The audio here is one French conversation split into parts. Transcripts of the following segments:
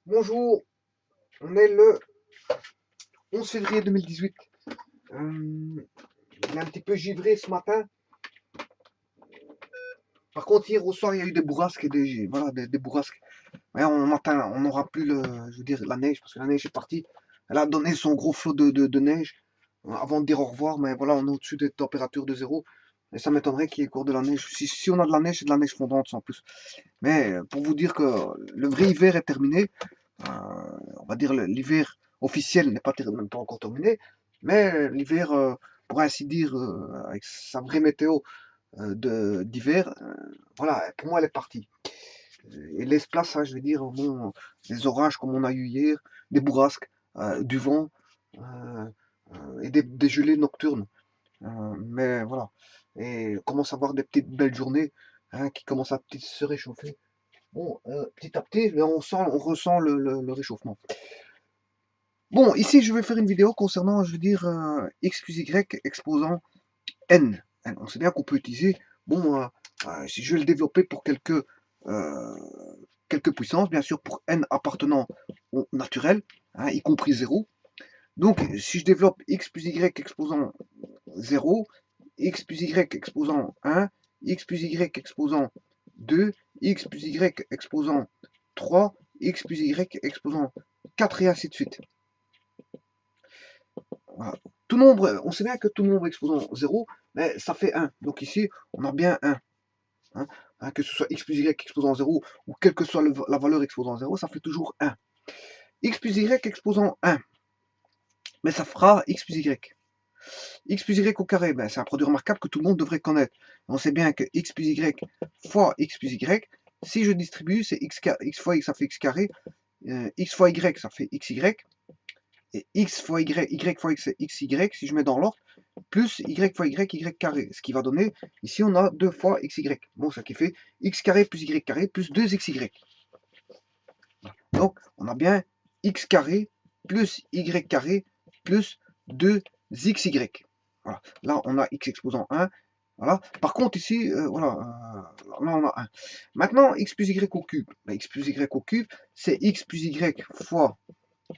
Bonjour, on est le 11 février 2018. Il est un petit peu givré ce matin. Par contre, hier au soir, il y a eu des bourrasques et des bourrasques. Ouais, matin, on n'aura plus la neige parce que la neige est partie. Elle a donné son gros flot de neige avant de dire au revoir. Mais voilà, on est au-dessus des températures de zéro. Et ça m'étonnerait qu'il y ait encore de la neige. Si on a de la neige, c'est de la neige fondante sans plus. Mais pour vous dire que le vrai hiver est terminé, on va dire l'hiver officiel n'est même pas encore terminé, mais l'hiver, pour ainsi dire, avec sa vraie météo d'hiver, voilà, pour moi elle est partie. Et laisse place à, je vais dire, bon, des orages comme on a eu hier, des bourrasques, du vent et des gelées nocturnes. Mais voilà, et on commence à avoir des petites belles journées qui commencent à se réchauffer. Bon, petit à petit, là, on ressent le réchauffement. Bon, ici, je vais faire une vidéo concernant, je veux dire, x plus y exposant n. On sait bien qu'on peut utiliser, bon, si je vais le développer pour quelques puissances, bien sûr, pour n appartenant au naturel, y compris 0. Donc, si je développe x plus y exposant 0, x plus y exposant 1, x plus y exposant 2, x plus y exposant 3, x plus y exposant 4 et ainsi de suite. Voilà. Tout nombre, on sait bien que tout nombre exposant 0, mais ça fait 1. Donc ici, on a bien 1. Que ce soit x plus y exposant 0 ou quelle que soit la valeur exposant 0, ça fait toujours 1. X plus y exposant 1, mais ça fera x plus y. X plus y au carré, ben, c'est un produit remarquable que tout le monde devrait connaître. On sait bien que x plus y fois x plus y, si je distribue, c'est x fois x, ça fait x carré, x fois y, ça fait xy, et x fois y fois x, c'est xy, si je mets dans l'ordre, plus y fois y carré, ce qui va donner, ici on a 2 fois xy. Bon, ça qui fait x carré plus y carré plus 2xy. Donc, on a bien x carré plus y carré plus 2xy. Voilà. Là, on a x exposant 1. Voilà. Par contre, ici, voilà, là, on a 1. Maintenant, x plus y au cube. Ben, x plus y au cube, c'est x plus y fois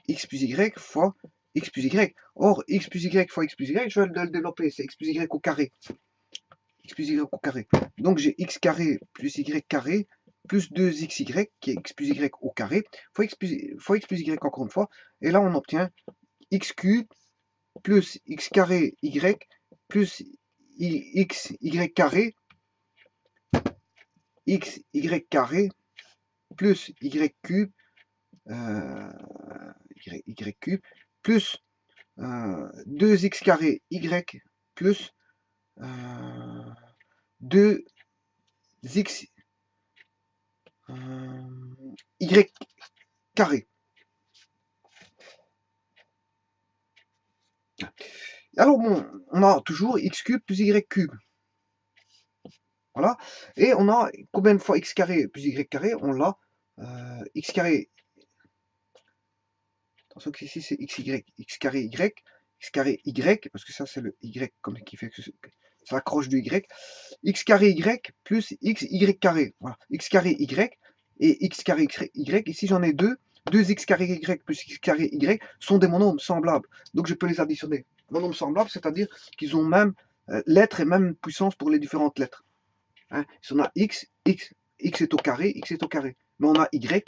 x plus y fois x plus y. Or, x plus y fois x plus y, je vais le développer, c'est x plus y au carré. X plus y au carré. Donc, j'ai x carré plus y carré plus 2xy, qui est x plus y au carré, fois x plus y encore une fois. Et là, on obtient x cube plus x carré y plus xy carré, xy carré plus y cube, y cube plus 2x carré y plus 2x y carré. Alors bon, on a toujours x cube plus y cube. Voilà. Et on a combien de fois x carré plus y carré? On l'a x carré. Attention que ici c'est xy, x carré y, parce que ça c'est le y comme qui fait que c'est la croche du y. X carré y plus x y carré. Voilà. X carré y et x carré y. Ici j'en ai deux. 2x carré y plus x carré y sont des monomes semblables. Donc je peux les additionner. Monomes semblables, c'est-à-dire qu'ils ont même lettres et même puissance pour les différentes lettres. Si on a x est au carré, x est au carré. Mais on a y est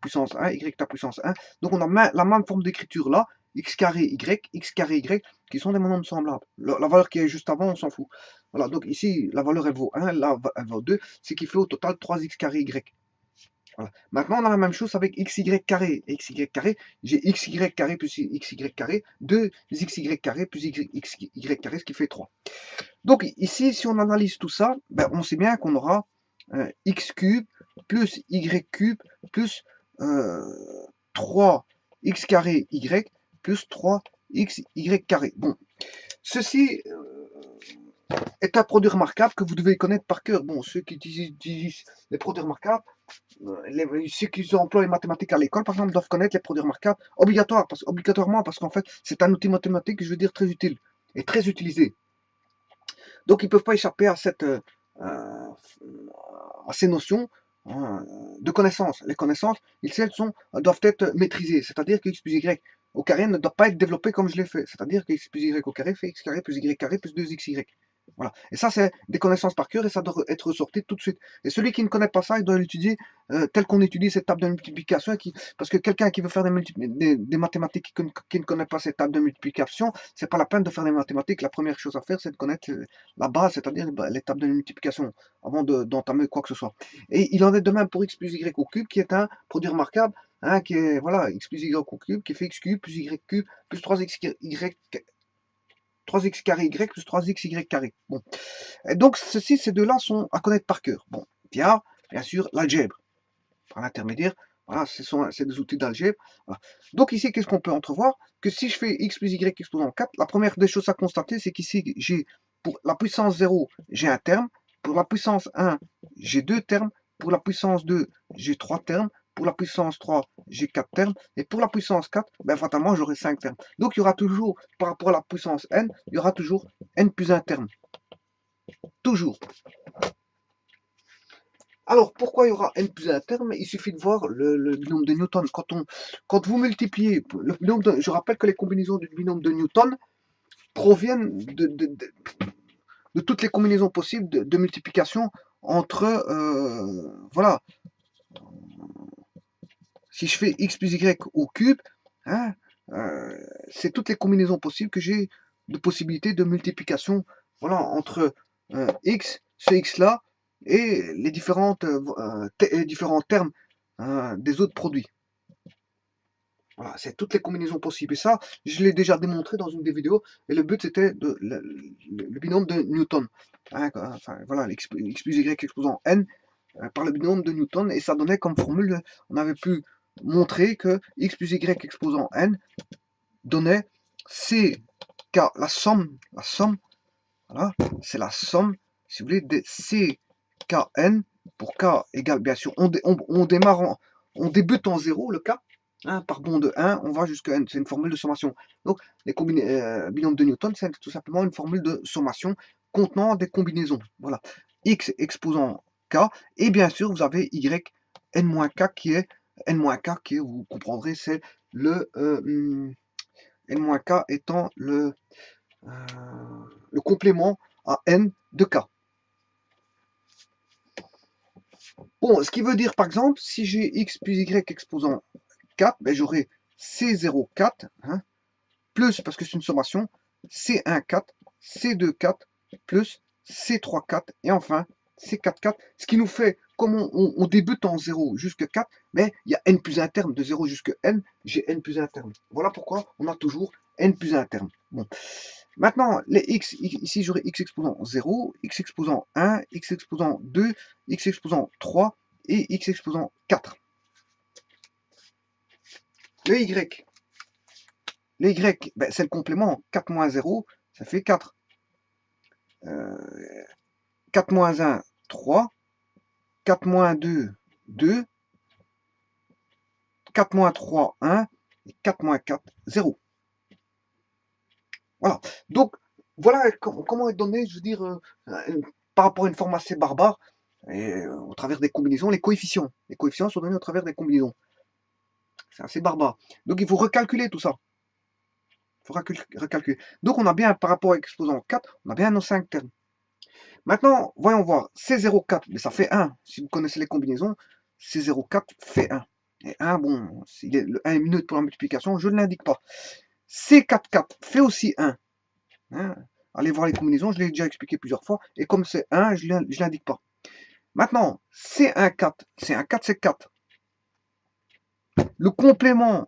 puissance 1, y est à puissance 1. Donc on a la même forme d'écriture là, x carré y, qui sont des monomes semblables. La valeur qui est juste avant, on s'en fout. Voilà, donc ici, la valeur elle vaut 1, là elle vaut 2, ce qui fait au total 3x carré y. Voilà. Maintenant, on a la même chose avec xy carré et xy carré. J'ai xy carré plus xy carré, 2xy carré plus xy carré, ce qui fait 3. Donc ici, si on analyse tout ça, ben, on sait bien qu'on aura x cube plus y cube plus 3x carré y plus 3xy carré. Bon, ceci est un produit remarquable que vous devez connaître par cœur. Bon, ceux qui utilisent les produits remarquables, ceux qui emploient les mathématiques à l'école, par exemple, doivent connaître les produits remarquables obligatoirement, parce qu'en fait, c'est un outil mathématique, je veux dire, très utile et très utilisé. Donc ils ne peuvent pas échapper à ces notions de connaissances. Les connaissances, elles doivent être maîtrisées, c'est-à-dire que x plus y au carré ne doit pas être développé comme je l'ai fait, c'est-à-dire que x plus y au carré fait x carré plus y carré plus 2xy. Voilà. Et ça, c'est des connaissances par cœur et ça doit être ressorti tout de suite. Et celui qui ne connaît pas ça, il doit l'étudier tel qu'on étudie cette table de multiplication. Parce que quelqu'un qui veut faire des mathématiques qui ne connaît pas cette table de multiplication, c'est pas la peine de faire des mathématiques. La première chose à faire, c'est de connaître la base, c'est-à-dire les tables de multiplication, avant d'entamer quoi que ce soit. Et il en est de même pour x plus y au cube, qui est un produit remarquable, hein, qui est, voilà, x plus y au cube, qui fait x cube plus y cube plus 3x carré y plus 3xy carré. Bon. Et donc, ces deux-là sont à connaître par cœur. Bon, via, bien sûr, l'algèbre. Par l'intermédiaire, voilà, c'est des outils d'algèbre. Voilà. Donc ici, qu'est-ce qu'on peut entrevoir? Que si je fais x plus y exposant 4, la première des choses à constater, c'est qu'ici, j'ai pour la puissance 0, j'ai un terme. Pour la puissance 1, j'ai 2 termes. Pour la puissance 2, j'ai 3 termes. Pour la puissance 3, j'ai 4 termes. Et pour la puissance 4, ben, fatalement, j'aurai 5 termes. Donc, il y aura toujours, par rapport à la puissance n, il y aura toujours n plus 1 terme. Toujours. Alors, pourquoi il y aura n plus 1 terme? Il suffit de voir le binôme de Newton. Quand vous multipliez, le binôme je rappelle que les combinaisons du binôme de Newton proviennent de toutes les combinaisons possibles de multiplication entre, voilà, si je fais x plus y au cube, hein, c'est toutes les combinaisons possibles que j'ai de possibilités de multiplication, voilà, entre x, ce x là, et les différents termes des autres produits. Voilà, c'est toutes les combinaisons possibles. Et ça, je l'ai déjà démontré dans une des vidéos. Et le but, c'était le binôme de Newton. Hein, enfin, voilà, x plus y exposant n par le binôme de Newton. Et ça donnait comme formule, on avait pu montrer que x plus y exposant n donnait ck, la somme, voilà, c'est la somme, si vous voulez, de ckn, pour k égale, bien sûr, on démarre, on débute en 0, le k, hein, par bond de 1, on va jusqu'à n, c'est une formule de sommation. Donc, les binômes de Newton, c'est tout simplement une formule de sommation contenant des combinaisons. Voilà, x exposant k, et bien sûr, vous avez y n-k qui est, vous comprendrez, c'est le n-k étant le complément à n de k. Bon, ce qui veut dire, par exemple, si j'ai x plus y exposant 4, ben, j'aurai C0 4, hein, plus, parce que c'est une sommation, C1 4, C2 4, plus C3 4, et enfin C4 4, ce qui nous fait, comme on débute en 0 jusqu'à 4, mais il y a n plus 1 terme, de 0 jusqu'à n, j'ai n plus 1 terme. Voilà pourquoi on a toujours n plus 1 terme. Bon. Maintenant, les x, ici j'aurai x exposant 0, x exposant 1, x exposant 2, x exposant 3 et x exposant 4. Le y, ben, c'est le complément. 4 moins 0, ça fait 4. 4 moins 1, 3. 4 moins 2, 2. 4 moins 3, 1. Et 4 moins 4, 0. Voilà. Donc, voilà comment est donné, je veux dire, par rapport à une forme assez barbare, et, au travers des combinaisons, les coefficients. Les coefficients sont donnés au travers des combinaisons. C'est assez barbare. Donc, il faut recalculer tout ça. Il faut recalculer. Donc, on a bien, par rapport à exposant 4, on a bien nos 5 termes. Maintenant, voyons voir. C04, mais ça fait 1. Si vous connaissez les combinaisons, C04 fait 1. Et 1, bon, le 1 est minute pour la multiplication, je ne l'indique pas. C44 fait aussi 1. Hein, allez voir les combinaisons, je l'ai déjà expliqué plusieurs fois. Et comme c'est 1, je ne l'indique pas. Maintenant, C14, C14 c'est 4. Le complément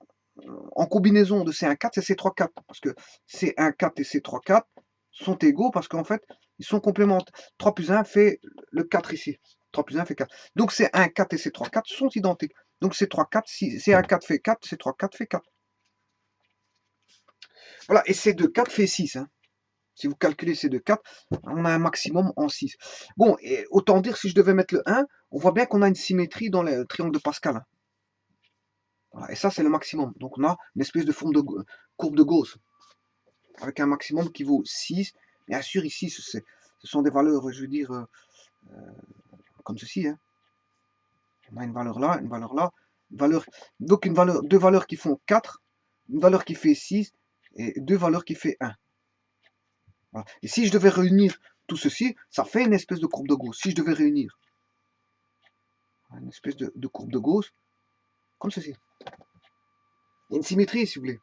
en combinaison de C14 c'est C34. Parce que C14 et C34 sont égaux parce qu'en fait, ils sont complémentaires. 3 plus 1 fait le 4 ici. 3 plus 1 fait 4. Donc C14 et C34 sont identiques. Donc C34, C14 fait 4, C34 fait 4. Voilà, et C24 fait 6. Hein. Si vous calculez C24, on a un maximum en 6. Bon, et autant dire, si je devais mettre le 1, on voit bien qu'on a une symétrie dans le triangle de Pascal. Voilà, et ça, c'est le maximum. Donc on a une espèce de forme de courbe de Gauss, avec un maximum qui vaut 6. Bien sûr, ici, ce sont des valeurs, je veux dire, comme ceci. Hein. On a une valeur là, une valeur là, une valeur, donc une valeur, deux valeurs qui font 4, une valeur qui fait 6 et deux valeurs qui fait 1. Voilà. Et si je devais réunir tout ceci, ça fait une espèce de courbe de Gauss. Si je devais réunir une espèce de courbe de Gauss, comme ceci. Il y a une symétrie, si vous voulez.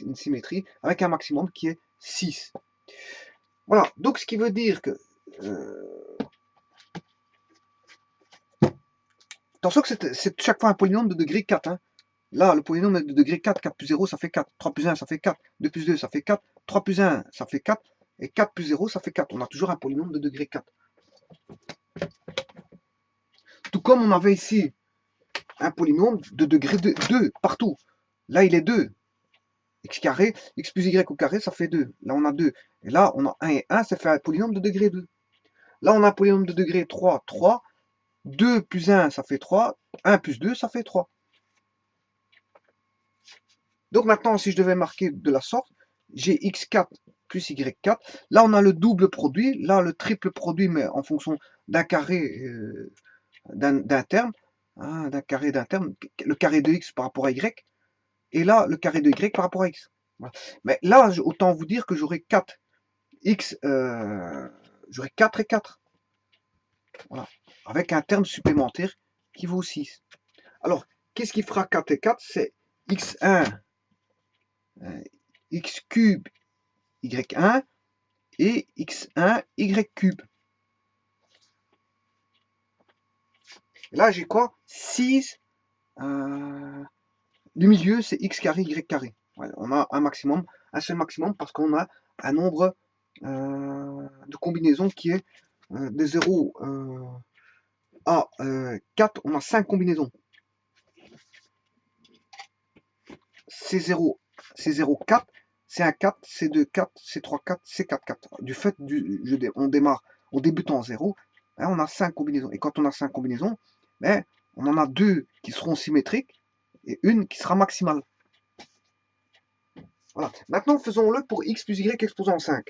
Une symétrie avec un maximum qui est 6. Voilà, donc ce qui veut dire que... attention que c'est chaque fois un polynôme de degré 4. Hein. Là, le polynôme est de degré 4. 4 plus 0, ça fait 4. 3 plus 1, ça fait 4. 2 plus 2, ça fait 4. 3 plus 1, ça fait 4. Et 4 plus 0, ça fait 4. On a toujours un polynôme de degré 4. Tout comme on avait ici un polynôme de degré 2 partout. Là, il est 2. X carré, x plus y au carré, ça fait 2. Là, on a 2. Et là, on a 1 et 1, ça fait un polynôme de degré 2. Là, on a un polynôme de degré 3, 3. 2 plus 1, ça fait 3. 1 plus 2, ça fait 3. Donc maintenant, si je devais marquer de la sorte, j'ai x4 plus y4. Là, on a le double produit. Là, le triple produit, mais en fonction d'un carré, d'un terme. Hein, d'un carré d'un terme. Le carré de x par rapport à y. Et là, le carré de y par rapport à x. Voilà. Mais là, autant vous dire que j'aurai 4 x, j'aurai 4 et 4. Voilà. Avec un terme supplémentaire qui vaut 6. Alors, qu'est-ce qui fera 4 et 4? C'est x1, x cube, y1 et x1, y cube. Et là, j'ai quoi? 6. Du milieu, c'est x carré, y carré. Voilà, on a un maximum, un seul maximum, parce qu'on a un nombre de combinaisons qui est de 0 à 4, on a 5 combinaisons. C0, C0, 4, C1, 4, C2, 4, C3, 4, C4, 4. Du fait, on débute en 0, hein, on a 5 combinaisons. Et quand on a 5 combinaisons, ben, on en a 2 qui seront symétriques et une qui sera maximale. Voilà. Maintenant, faisons-le pour x plus y exposant 5.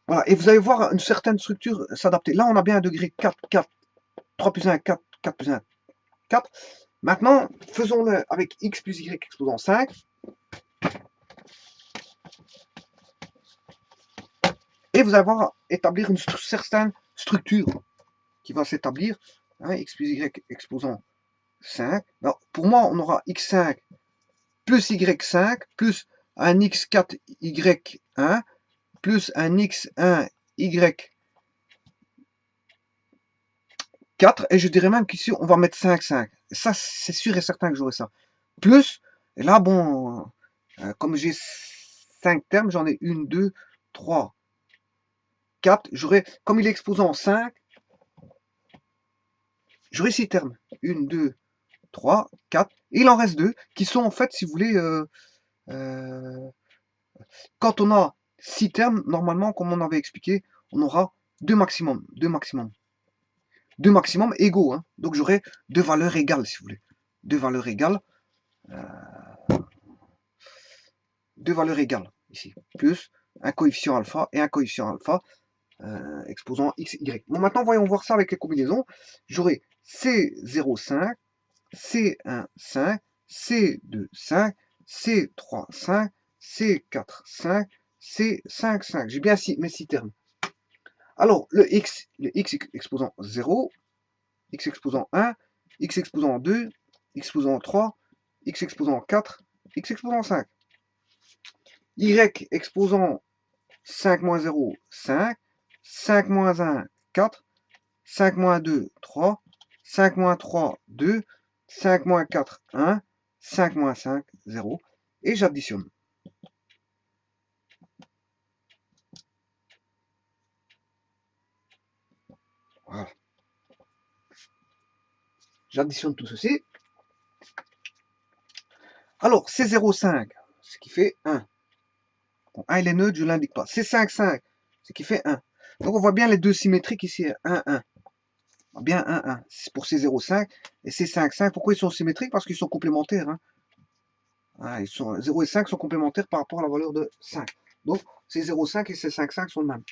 Voilà. Et vous allez voir une certaine structure s'adapter. Là, on a bien un degré 4, 4, 3 plus 1, 4, 4 plus 1, 4. Maintenant, faisons-le avec x plus y exposant 5. Et vous allez voir établir une certaine structure qui va s'établir. Hein, x plus y exposant 5. Alors, pour moi, on aura x5 plus y5 plus un x4 y1 plus un x1 y4. Et je dirais même qu'ici, on va mettre 5, 5. Et ça, c'est sûr et certain que j'aurai ça. Plus, et là, bon, comme j'ai 5 termes, j'en ai 1, 2, 3, 4. J'aurai, comme il est exposant en 5, j'aurai 6 termes. 1, 2, 3, 4. Et il en reste 2 qui sont en fait, si vous voulez, quand on a 6 termes, normalement, comme on avait expliqué, on aura 2 maximums. 2 maximums. 2 maximums égaux. Hein. Donc j'aurai 2 valeurs égales, si vous voulez. 2 valeurs égales. 2 valeurs égales, ici. Plus un coefficient alpha et un coefficient alpha exposant x, y. Bon, maintenant, voyons voir ça avec les combinaisons. J'aurai C0, 5, C1, 5, C2, 5, C3, 5, C4, 5, C5, 5. J'ai bien mes 6 termes. Alors, le x exposant 0, x exposant 1, x exposant 2, x exposant 3, x exposant 4, x exposant 5. Y exposant 5 moins 0, 5, 5 moins 1, 4, 5 moins 2, 3, 5 moins 3, 2, 5 moins 4, 1, 5 moins 5, 0. Et j'additionne. Voilà. J'additionne tout ceci. Alors, c'est 0,5, ce qui fait 1. Bon, 1, il est neutre, je ne l'indique pas. C'est 5, 5, ce qui fait 1. Donc, on voit bien les deux symétriques ici, 1, 1. Bien 1, 1. C'est pour ces 0,5 et ces 5, 5. Pourquoi ils sont symétriques? Parce qu'ils sont complémentaires. Hein. Ah, 0 et 5 sont complémentaires par rapport à la valeur de 5. Donc, ces 0,5 et ces 5, 5 sont le même.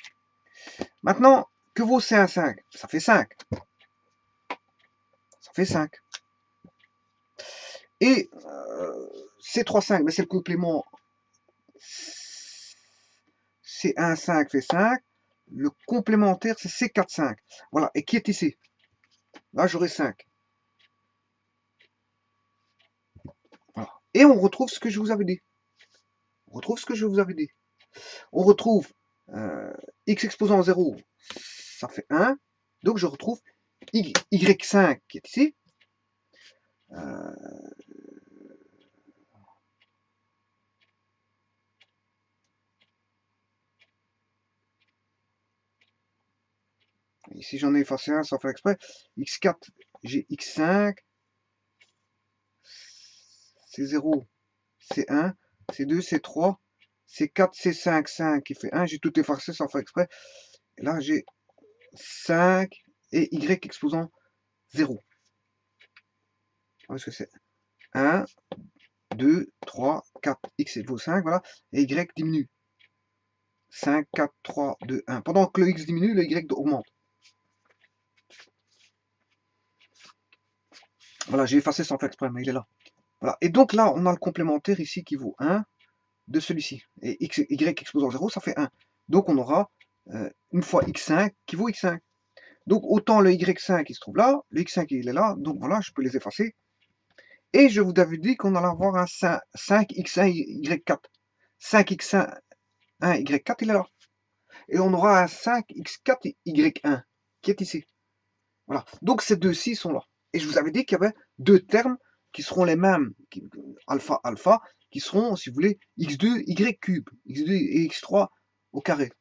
Maintenant, que vaut C1, 5? Ça fait 5. ça fait 5. Et C3, 5, mais c'est le complément. C1, 5 fait 5. Le complémentaire, c'est C4, 5. Voilà, et qui est ici? Là, j'aurai 5. Voilà. Et on retrouve ce que je vous avais dit. On retrouve ce que je vous avais dit. On retrouve x exposant 0, ça fait 1. Donc je retrouve y5 qui est ici. Ici j'en ai effacé un sans faire exprès. x4, j'ai x5. C0, C1, C2, C3, C4, C5, 5 qui fait 1. J'ai tout effacé sans faire exprès. Et là j'ai 5 et y exposant 0. Parce que c'est 1, 2, 3, 4, x égale 5, voilà, et y diminue. 5, 4, 3, 2, 1. Pendant que le x diminue, le y augmente. Voilà, j'ai effacé sans faire exprès, mais il est là. Voilà, et donc là, on a le complémentaire ici qui vaut 1 de celui-ci. Et y exposant 0, ça fait 1. Donc on aura une fois x5 qui vaut x5. Donc autant le y5 qui se trouve là, le x5 il est là, donc voilà, je peux les effacer. Et je vous avais dit qu'on allait avoir un 5x1 y4. 5x1 y4, il est là. Et on aura un 5x4 y1 qui est ici. Voilà. Donc ces deux-ci sont là. Et je vous avais dit qu'il y avait deux termes qui seront les mêmes, alpha, alpha, qui seront, si vous voulez, x2, y cube, x2 et x3 au carré.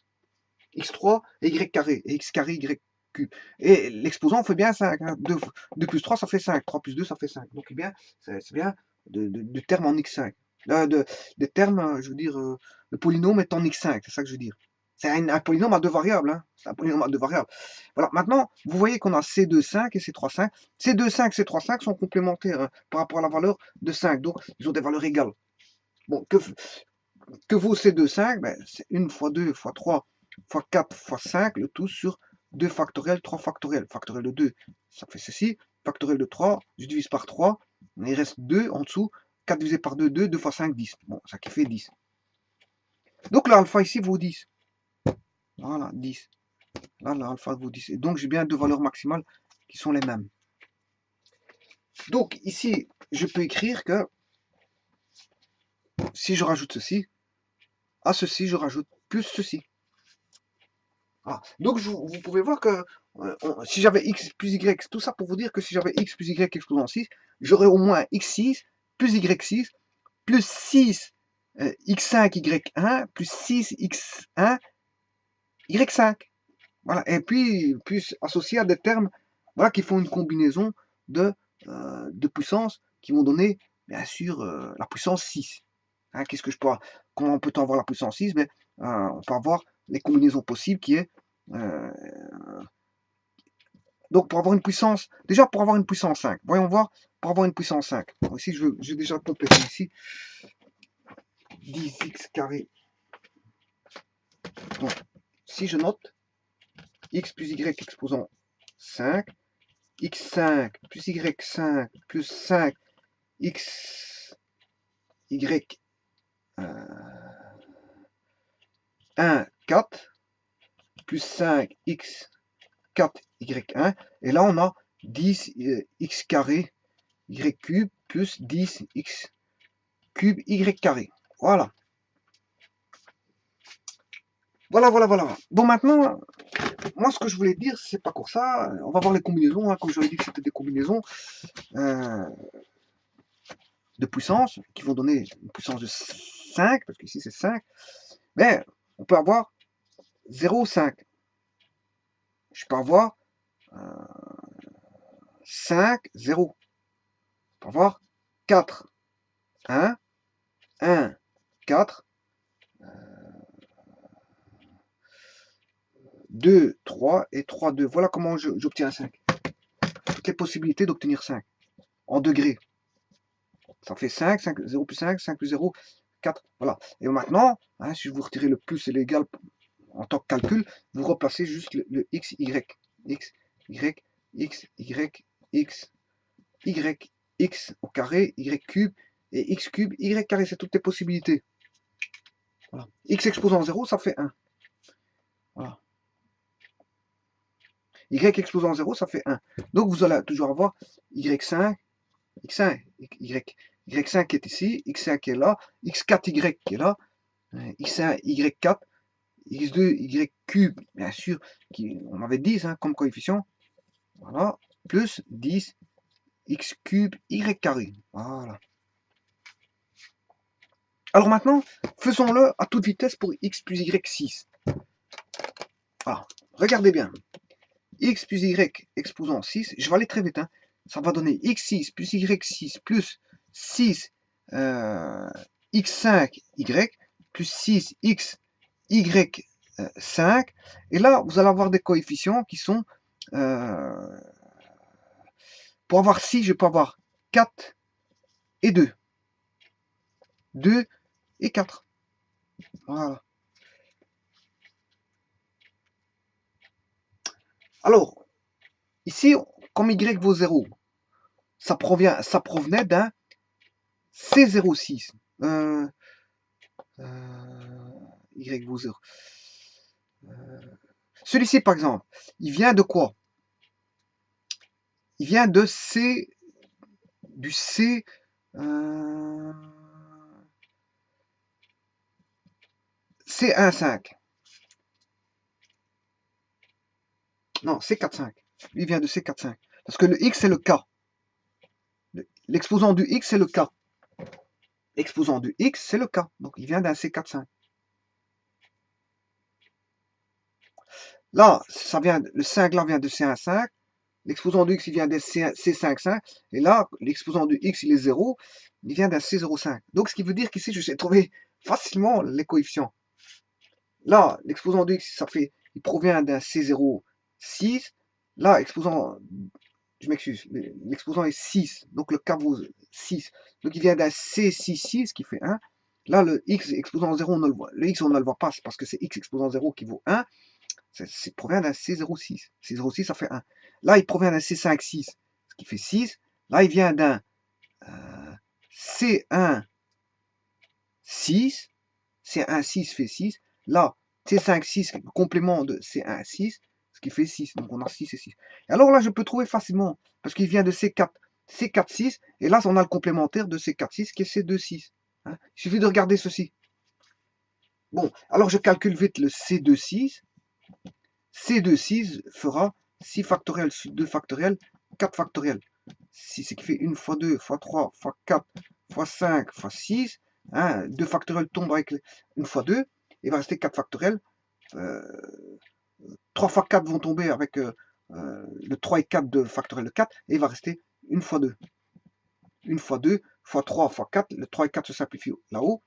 x3 et y carré, et x carré, y cube. Et l'exposant fait bien 5. Hein. 2 plus 3, ça fait 5. 3 plus 2, ça fait 5. Donc, eh bien, c'est bien de termes en x5. Des termes, je veux dire, le polynôme est en x5, c'est ça que je veux dire. C'est un polynôme à deux variables. Hein. C'est un polynôme à deux variables. Voilà, maintenant, vous voyez qu'on a C2, 5 et C3, 5. C2, 5, C3, 5 sont complémentaires hein, par rapport à la valeur de 5. Donc, ils ont des valeurs égales. Bon, que vaut C2, 5 ben, c'est 1 fois 2 fois 3 fois 4 fois 5, le tout sur 2 factoriel, 3 factoriel. Factoriel de 2, ça fait ceci. Factoriel de 3, je divise par 3. Il reste 2 en dessous. 4 divisé par 2, 2. 2 fois 5, 10. Bon, ça qui fait 10. Donc l'alpha ici vaut 10. Voilà, 10. Là, l'alpha vaut 10. Et donc, j'ai bien deux valeurs maximales qui sont les mêmes. Donc, ici, je peux écrire que si je rajoute ceci, à ceci, je rajoute plus ceci. Ah. Donc, vous pouvez voir que si j'avais x plus y, tout ça pour vous dire que si j'avais x plus y exposant 6, j'aurais au moins x6 plus y6 plus 6 x5 y1 plus 6 x1 y5. Voilà. Et puis associé à des termes voilà, qui font une combinaison de puissance qui vont donner, bien sûr, la puissance 6. Hein, qu'est-ce que je peux avoir? Comment peut-on avoir la puissance 6? Ben, on peut avoir les combinaisons possibles qui est... donc pour avoir une puissance... Déjà pour avoir une puissance 5. Voyons voir, pour avoir une puissance 5. Donc, ici, j'ai déjà complété ici. 10x carré. Donc, si je note x plus y exposant 5, x5 plus y5 plus 5 x y 1 4 plus 5 x 4 y1 et là on a 10 x carré y cube plus 10 x cube y carré. Voilà. Voilà. Bon maintenant, moi ce que je voulais dire, c'est pas pour ça. On va voir les combinaisons, hein, comme j'avais dit que c'était des combinaisons de puissance qui vont donner une puissance de 5, parce qu'ici c'est 5. Mais on peut avoir 0, 5. Je peux avoir 5, 0. Je peux avoir 4, 1, 1, 4, 2, 3 et 3, 2. Voilà comment j'obtiens 5. Toutes les possibilités d'obtenir 5 en degrés. Ça fait 5, 5, 0 plus 5, 5 plus 0, 4. Voilà. Et maintenant, hein, si vous retirez le plus et l'égal en tant que calcul, vous replacez juste le x, y. X, y, x, y, x, yx au carré, y cube, et x cube, y carré, c'est toutes les possibilités. Voilà. X exposant 0, ça fait 1. Voilà. Y exposant 0, ça fait 1. Donc vous allez toujours avoir y5, x1, y5 qui est ici, x5 qui est là, x4y qui est là, x1, y4, x2, y cube, bien sûr, on avait 10 hein, comme coefficient, voilà, plus 10, x cube, y carré. Voilà. Alors maintenant, faisons-le à toute vitesse pour x plus y6. Alors, regardez bien. X plus y exposant 6, je vais aller très vite, hein. Ça va donner x6 plus y6 plus 6 x5y plus 6 x y5. Et là, vous allez avoir des coefficients qui sont... pour avoir 6, je peux avoir 4 et 2. 2 et 4. Voilà. Alors, ici, comme y vaut 0, ça provenait d'un C06. Y vaut 0. Celui-ci, par exemple, il vient de quoi? Il vient de C, du C, C15. Non, C45. Lui vient de C45. Parce que le X, c'est le K. L'exposant du X, c'est le K. L'exposant du X, c'est le K. Donc, il vient d'un C45. Là, ça vient, le 5 là vient de C15. L'exposant du X, il vient d'un C55. Et là, l'exposant du X, il est 0. Il vient d'un C05. Donc, ce qui veut dire qu'ici, je sais trouver facilement les coefficients. Là, l'exposant de x, il provient d'un C06. Là, exposant, je m'excuse, l'exposant est 6, donc le K vaut 6. Donc il vient d'un C66 qui fait 1. Là, le x exposant 0, on ne le voit. Le x, on ne le voit pas, c'est parce que c'est x exposant 0 qui vaut 1. Il provient d'un C06. C06, ça fait 1. Là, il provient d'un C56, ce qui fait 6. Là, il vient d'un C16. C16 fait 6. Là, C5, 6, complément de C1, 6, ce qui fait 6. Donc on a 6 et 6. Et alors là, je peux trouver facilement, parce qu'il vient de C4, C4, 6, et là, on a le complémentaire de C4, 6, qui est C2, 6. Hein, il suffit de regarder ceci. Bon, alors je calcule vite le C2, 6. C2, 6 fera 6 factoriel sur 2 factoriel, 4 factoriel. 6, ce qui fait 1 fois 2, fois 3, fois 4, fois 5, fois 6. Hein, 2 factoriel tombe avec 1 fois 2. Il va rester 4 factoriel. 3 fois 4 vont tomber avec le 3 et 4 de factoriel de 4. Et il va rester 1 fois 2. 1 fois 2, fois 3, fois 4. Le 3 et 4 se simplifient là-haut.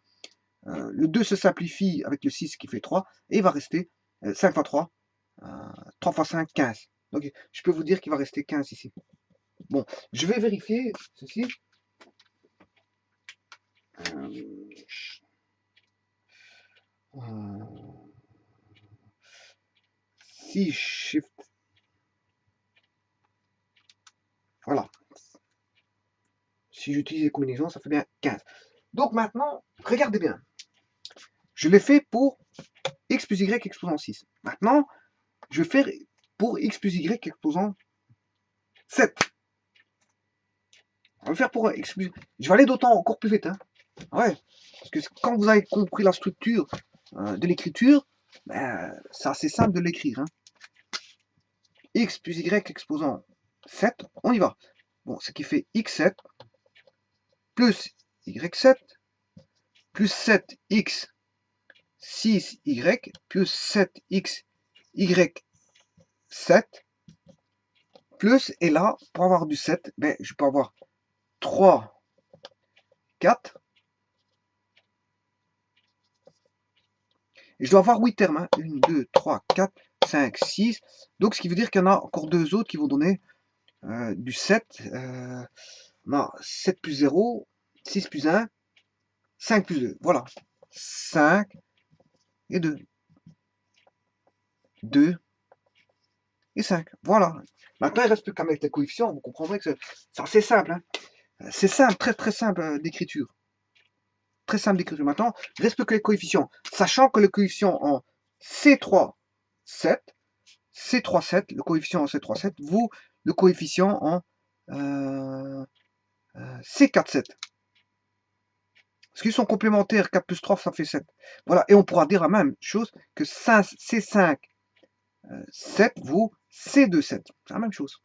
Le 2 se simplifie avec le 6 qui fait 3. Et il va rester 5 fois 3. 3 fois 5, 15. Donc je peux vous dire qu'il va rester 15 ici. Bon, je vais vérifier ceci. Si shift. Voilà. Si j'utilise les combinaisons, ça fait bien 15. Donc maintenant, regardez bien. Je l'ai fait pour x plus y exposant 6. Maintenant, je vais faire pour x plus y exposant 7. On va le faire pour x plus... Je vais aller d'autant encore plus vite. Hein. Ouais. Parce que quand vous avez compris la structure de l'écriture, ben, c'est assez simple de l'écrire. Hein. X plus y exposant 7, on y va. Bon, ce qui fait x7 plus y7 plus 7x 6y plus 7x y7 plus, et là, pour avoir du 7, ben, je peux avoir 3, 4, et je dois avoir 8 termes, hein. 1, 2, 3, 4, 5, 6, donc ce qui veut dire qu'il y en a encore 2 autres qui vont donner du 7, on a 7 plus 0, 6 plus 1, 5 plus 2, voilà, 5 et 2, 2, et 5. Voilà. Maintenant, il ne reste plus qu'à mettre les coefficients. Vous comprendrez que c'est assez simple. Hein. C'est simple, très très simple d'écriture. Très simple d'écriture. Maintenant, il reste plus que les coefficients. Sachant que le coefficient en C3, 7, C3, 7, le coefficient en C3, 7, vaut le coefficient en C4, 7. Parce qu'ils sont complémentaires, 4 plus 3, ça fait 7. Voilà, et on pourra dire la même chose que C5, 7 vaut C2, 7. C'est la même chose.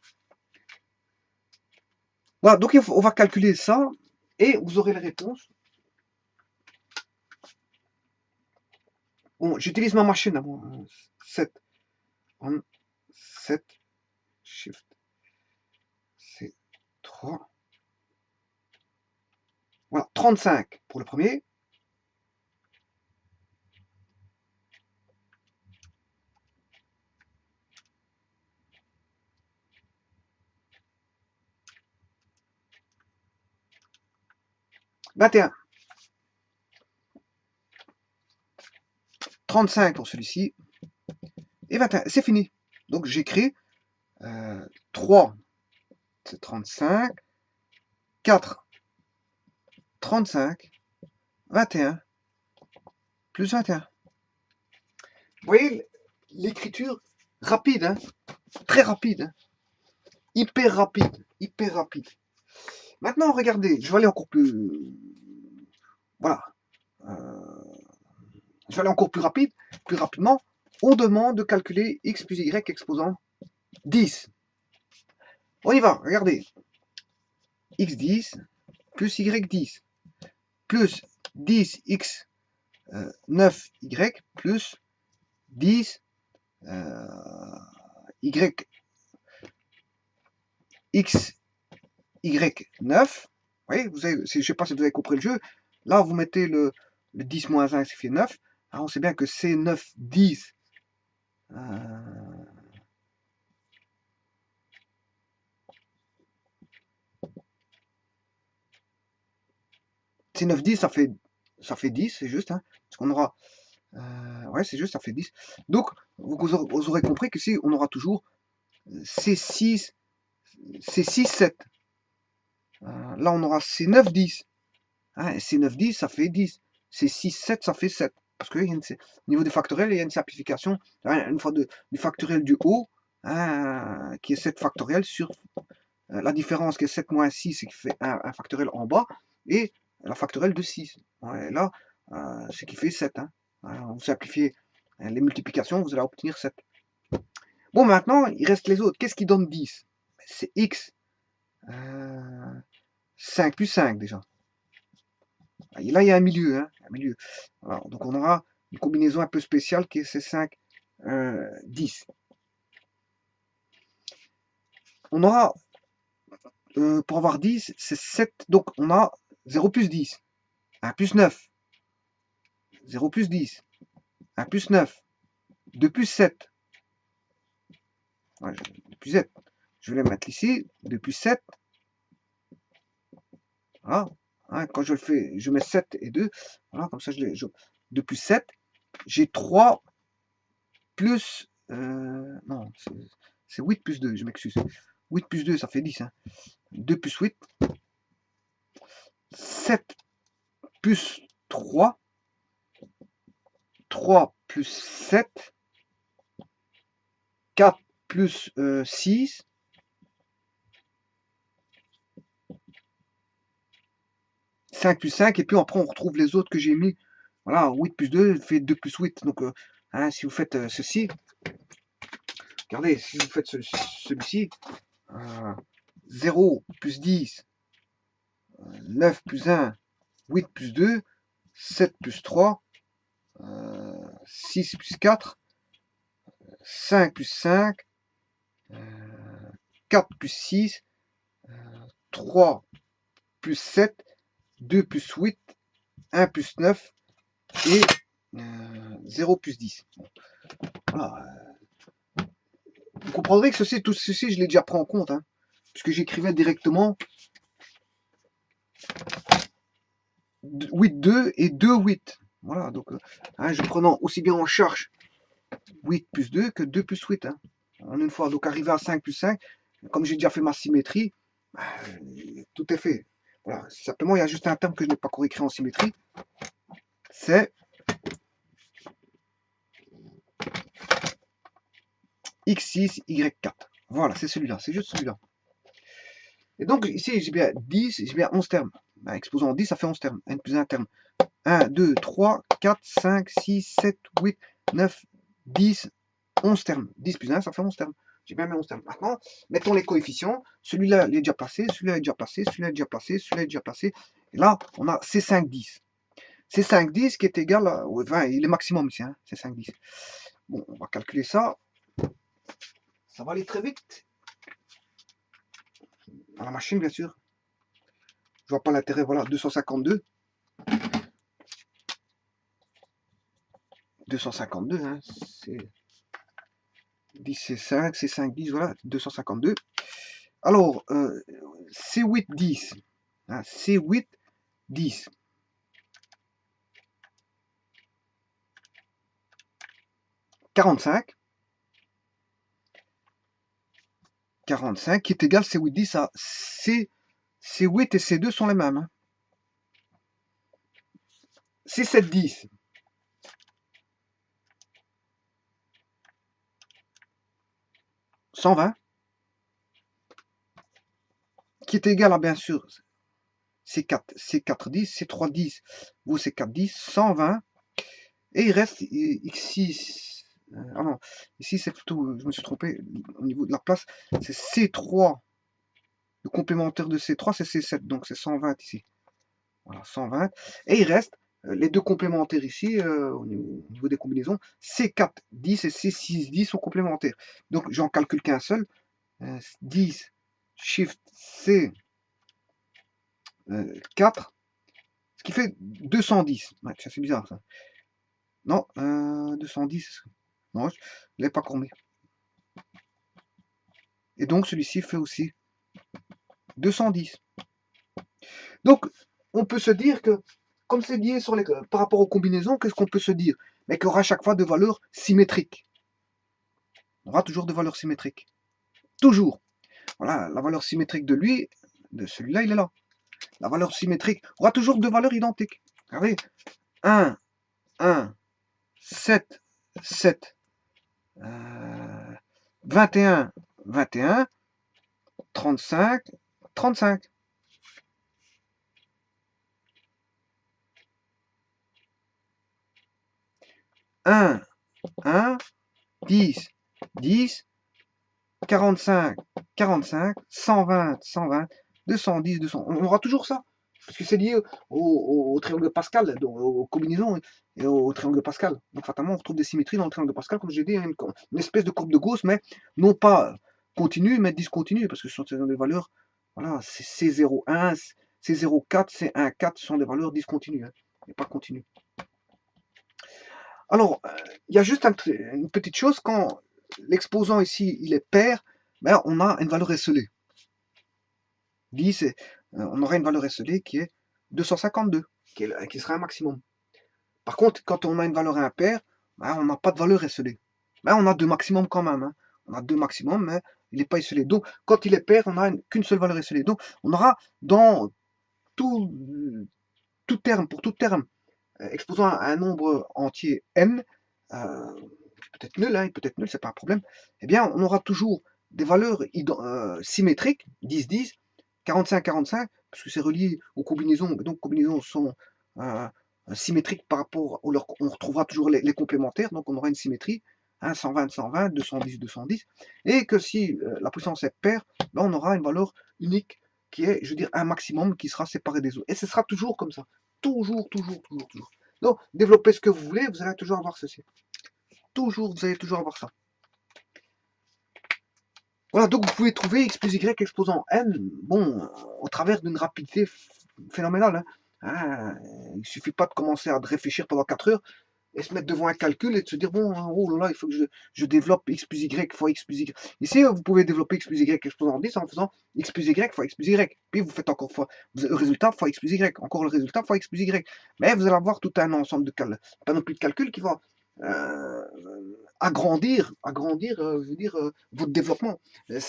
Voilà, donc on va calculer ça, et vous aurez les réponses. Bon, j'utilise ma machine à moi. 7, 7, Shift, C3. Voilà, 35 pour le premier. « 21. 35 pour celui-ci. Et 21. C'est fini. Donc j'écris 3, c'est 35. 4, 35. 21. Plus 21. Vous voyez l'écriture rapide, hein, très rapide. Hein, hyper rapide. Hyper rapide. Maintenant, regardez, je vais aller encore plus... Voilà. Je vais aller encore plus rapidement. On demande de calculer x plus y exposant 10. On y va, regardez. x10 plus y10 plus 10x 9y plus 10 y x y9. Oui, vous avez, je ne sais pas si vous avez compris le jeu. Là, vous mettez le 10 moins 1, ça fait 9. Alors, on sait bien que c'est 9, 10. C'est 9, 10, ça fait 10, c'est juste. Hein, parce qu'on aura... ouais, c'est juste, ça fait 10. Donc, vous aurez compris que si on aura toujours C6, C6, 7. Là, on aura C9, 10. Hein, C9, 10, ça fait 10. C6, 7, ça fait 7. Parce que au niveau des factoriels, il y a une simplification. Une fois du factoriel du haut, hein, qui est 7 factoriel sur la différence qui est 7 moins 6, qui fait un factoriel en bas, et la factorielle de 6. Ouais, là, ce qui fait 7. Hein. Vous simplifiez les multiplications, vous allez obtenir 7. Bon, maintenant, il reste les autres. Qu'est-ce qui donne 10? C'est x. 5 plus 5 déjà. Et là, il y a un milieu. Hein, un milieu. Alors, donc, on aura une combinaison un peu spéciale qui est C5, 10. On aura, pour avoir 10, c'est 7. Donc, on a 0 plus 10. 1 plus 9. 0 plus 10. 1 plus 9. 2 plus 7. Ouais, 2 plus 7. Je vais les mettre ici. 2 plus 7. Voilà. Hein, quand je le fais, je mets 7 et 2. Voilà, comme ça, 2 plus 7. J'ai 3 plus... non, c'est 8 plus 2, je m'excuse. 8 plus 2, ça fait 10. Hein. 2 plus 8. 7 plus 3. 3 plus 7. 4 plus 6. 5 plus 5. Et puis après, on retrouve les autres que j'ai mis. Voilà, 8 plus 2 fait 2 plus 8. Donc, hein, si vous faites ceci, regardez, si vous faites celui-ci, 0 plus 10, 9 plus 1, 8 plus 2, 7 plus 3, 6 plus 4, 5 plus 5, 4 plus 6, 3 plus 7, 2 plus 8, 1 plus 9 et 0 plus 10. Voilà. Vous comprendrez que ceci, tout ceci, je l'ai déjà pris en compte, hein, puisque j'écrivais directement 8, 2 et 2, 8. Voilà, donc hein, je prenais aussi bien en charge 8 plus 2 que 2 plus 8. Hein. en une fois. Donc arrivé à 5 plus 5, comme j'ai déjà fait ma symétrie, tout est fait. Voilà. Simplement, il y a juste un terme que je n'ai pas encore écrit en symétrie. C'est x6, y4. Voilà, c'est celui-là, c'est juste celui-là. Et donc ici, j'ai bien 10, j'ai bien 11 termes. Ben, exposant 10, ça fait 11 termes. N plus 1 terme. 1, 2, 3, 4, 5, 6, 7, 8, 9, 10, 11 termes. 10 plus 1, ça fait 11 termes. J'ai bien mis 11 termes. Maintenant, mettons les coefficients. Celui-là, il est déjà placé, celui-là est déjà placé, celui-là est déjà placé, celui-là est déjà placé. Et là, on a C5, 10. C5, 10 qui est égal à... Ouais, 20, il est maximum ici, hein, C5, 10. Bon, on va calculer ça. Ça va aller très vite. À la machine, bien sûr. Je vois pas l'intérêt, voilà, 252. 252, hein, c'est 10, c'est 5, c'est 5, 10, voilà, 252. Alors, C8, 10, hein, C8, 10. 45, 45, qui est égal C8, 10 à C, C8 et C2 sont les mêmes. Hein. C7, 10. 120, qui est égal à, bien sûr, C4, C4, 10, C3, 10, ou C4, 10, 120, et il reste X6, ah non, ici c'est plutôt, je me suis trompé, au niveau de la place, c'est C3, le complémentaire de C3 c'est C7, donc c'est 120 ici, voilà, 120, et il reste les deux complémentaires ici, au niveau des combinaisons, C4, 10 et C6, 10 sont complémentaires, donc j'en calcule qu'un seul, 10, Shift C, 4, ce qui fait 210. Ouais, ça c'est bizarre ça. Non, 210. Non, je ne l'ai pas corné. Et donc celui-ci fait aussi 210. Donc on peut se dire que, comme c'est lié sur par rapport aux combinaisons, qu'est-ce qu'on peut se dire? Mais qu'il y aura à chaque fois de valeurs symétriques. On aura toujours de valeurs symétriques. Toujours. Voilà, la valeur symétrique de lui, de celui-là, il est là. La valeur symétrique aura toujours deux valeurs identiques. Regardez, 1, 1, 7, 7, 21, 21, 35, 35. 1, 1, 10, 10, 45, 45, 120, 120, 210, 200. On aura toujours ça. Parce que c'est lié au triangle de Pascal, aux combinaisons et au triangle de Pascal. Donc fatalement, on retrouve des symétries dans le triangle de Pascal, comme j'ai dit, une espèce de courbe de Gauss, mais non pas continue, mais discontinue, parce que ce sont des valeurs, voilà, c'est C01, C04, C14, ce sont des valeurs discontinues, hein, et pas continues. Alors, il y a juste une petite chose, quand l'exposant ici, il est pair, ben, on a une valeur esselée. 10, on aura une valeur esselée qui est 252, qui sera un maximum. Par contre, quand on a une valeur impaire, ben, on n'a pas de valeur esselée. Ben, on a deux maximums quand même. Hein. On a deux maximums, mais il n'est pas esselé. Donc, quand il est pair, on n'a qu'une seule valeur esselée. Donc, on aura dans tout terme, pour tout terme, exposant un nombre entier n, peut-être nul, hein, peut-être nul, c'est pas un problème, eh bien, on aura toujours des valeurs symétriques, 10, 10, 45, 45, parce que c'est relié aux combinaisons, donc combinaisons sont symétriques par rapport, on retrouvera toujours les complémentaires, donc on aura une symétrie, hein, 120, 120, 210, 210, et que si la puissance est paire, ben on aura une valeur unique qui est, je veux dire, un maximum qui sera séparé des autres. Et ce sera toujours comme ça. Toujours, toujours, toujours, toujours. Donc, développez ce que vous voulez, vous allez toujours avoir ceci. Toujours, vous allez toujours avoir ça. Voilà, donc vous pouvez trouver x plus y exposant n, bon, au travers d'une rapidité phénoménale. Hein. Hein, il ne suffit pas de commencer à réfléchir pendant 4 heures et se mettre devant un calcul et de se dire, bon, oh là là, il faut que je développe x plus y fois x plus y. Ici, vous pouvez développer x plus y exposant 10 en faisant x plus y fois x plus y. Puis vous faites encore le résultat fois x plus y, encore le résultat fois x plus y. Mais vous allez avoir tout un ensemble de calculs, pas non plus de calculs qui va je veux dire, votre développement. Il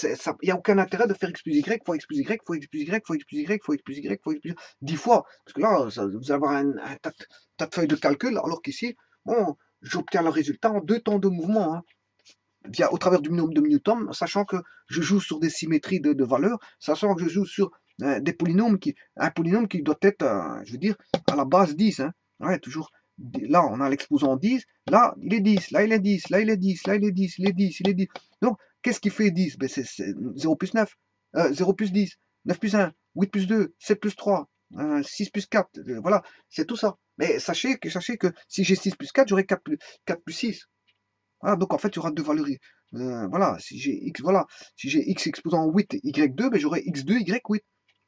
n'y a aucun intérêt de faire x plus y, fois x plus y, fois x plus y, fois x plus y, fois x plus y, fois x plus y, 10 fois. Parce que là, vous allez avoir un tas de feuilles de calcul, alors qu'ici, bon, j'obtiens le résultat en 2 temps de mouvement, hein, au travers du binôme de Newton, sachant que je joue sur des symétries de valeurs, sachant que je joue sur des polynômes un polynôme qui doit être, je veux dire, à la base 10. Hein. Ouais, toujours. Là, on a l'exposant 10, là, il est 10, là, il est 10, là, il est 10, là, il est 10, il est 10, il est 10. Donc, qu'est-ce qui fait 10? Ben, c'est 0 plus 9, 0 plus 10, 9 plus 1, 8 plus 2, 7 plus 3, 6 plus 4, voilà, c'est tout ça. Mais sachez que si j'ai 6 plus 4, j'aurai 4 plus 6. Voilà, donc en fait, il y aura deux valeurs. Voilà, si j'ai x exposant 8, y2, ben, j'aurai x2, y8.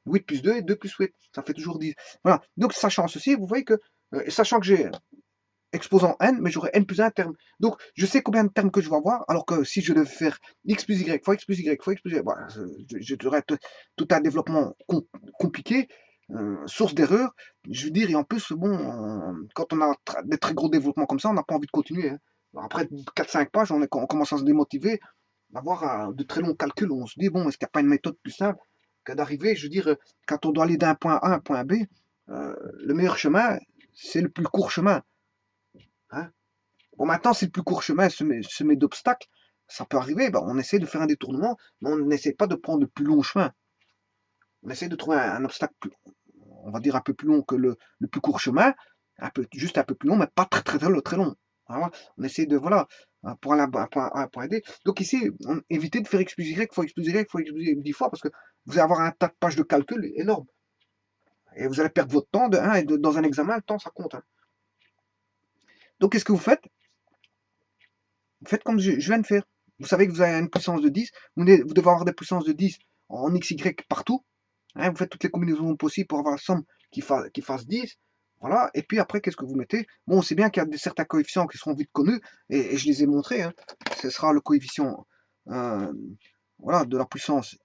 8 plus 2 et 2 plus 8. Ça fait toujours 10. Voilà. Donc, sachant ceci, vous voyez que, sachant que j'ai exposant n, mais j'aurai n plus 1 terme. Donc, je sais combien de termes que je vais avoir, alors que si je devais faire x plus y fois x plus y fois x plus y, voilà, j'aurais tout un développement compliqué, source d'erreur. Je veux dire, et en plus, bon, quand on a des très gros développements comme ça, on n'a pas envie de continuer. Hein. Après 4-5 pages, on commence à se démotiver, d'avoir de très longs calculs, où on se dit, bon, est-ce qu'il n'y a pas une méthode plus simple que d'arriver, je veux dire, quand on doit aller d'un point A à un point B, le meilleur chemin, c'est le plus court chemin. Hein. Bon, maintenant, si le plus court chemin se met d'obstacles, ça peut arriver, ben, on essaie de faire un détournement, mais on n'essaie pas de prendre le plus long chemin. On essaie de trouver un obstacle, on va dire un peu plus long que le plus court chemin, juste un peu plus long, mais pas très long. Hein. On essaie de, voilà, pour aller à un point D. Donc ici, évitez de faire x plus y fois x plus y fois x plus y 10 fois, parce que vous allez avoir un tas de pages de calcul énorme. Et vous allez perdre votre temps, et dans un examen, le temps, ça compte. Hein. Donc, qu'est-ce que vous faites? Vous faites comme je viens de faire. Vous savez que vous avez une puissance de 10, vous devez avoir des puissances de 10 en xy partout. Hein, vous faites toutes les combinaisons possibles pour avoir la somme qui fasse 10. Voilà. Et puis après, qu'est-ce que vous mettez? Bon, on sait bien qu'il y a certains coefficients qui seront vite connus, et je les ai montrés. Hein. Ce sera le coefficient voilà, de la puissance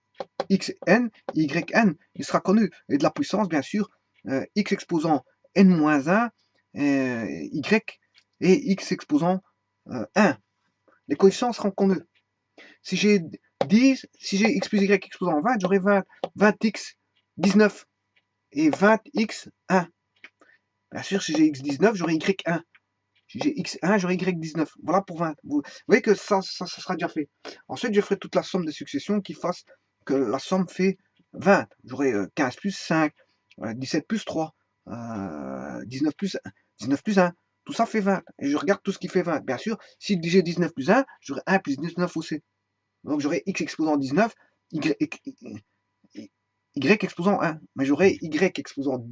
xn, yn, il sera connu. Et de la puissance, bien sûr, x exposant n-1, y et x exposant 1. Les coefficients seront connus. Si j'ai 10, si j'ai x plus y exposant 20, j'aurai 20x 19 et 20x 1. Bien sûr, si j'ai x19, j'aurai y1. Si j'ai x1, j'aurai y19. Voilà pour 20. Vous voyez que ça sera déjà fait. Ensuite, je ferai toute la somme des successions qui fasse que la somme fait 20. J'aurai 15 plus 5, 17 plus 3, 19 plus 1, 19 plus 1. Tout ça fait 20. Et je regarde tout ce qui fait 20. Bien sûr, si j'ai 19 plus 1, j'aurai 1 plus 19 aussi. Donc j'aurai x exposant 19, y exposant 1. Mais j'aurai y exposant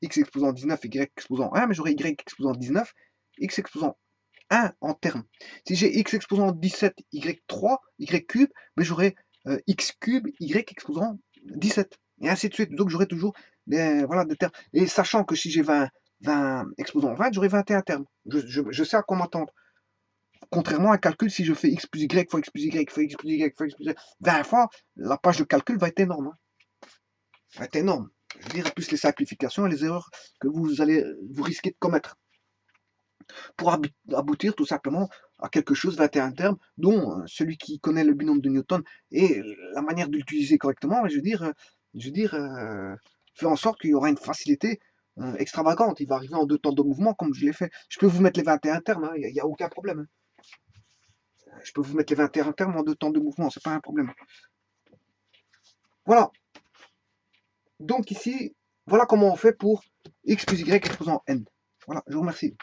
x exposant 19, y exposant 1, mais j'aurai y exposant 19, x exposant 1 en termes. Si j'ai x exposant 17, y3, y cube, mais j'aurai x cube, y exposant 17. Et ainsi de suite. Donc j'aurai toujours des termes. Et sachant que si j'ai 20 exposant 20, j'aurai 21 termes. Je sais à quoi m'attendre. Contrairement à un calcul, si je fais x plus y fois x plus y fois x plus y fois x plus y 20 fois, la page de calcul va être énorme. Hein. Va être énorme. Je veux dire, plus les simplifications et les erreurs que vous risquez de commettre. Pour aboutir tout simplement à quelque chose, 21 termes, dont celui qui connaît le binôme de Newton et la manière de l'utiliser correctement, je veux dire, fait en sorte qu'il y aura une facilité extravagante. Il va arriver en 2 temps de mouvement comme je l'ai fait. Je peux vous mettre les 21 termes, il n'y a aucun problème. Hein. Je peux vous mettre les 21 termes en 2 temps de mouvement, c'est pas un problème. Voilà. Donc ici, voilà comment on fait pour x plus y exposant n. Voilà, je vous remercie.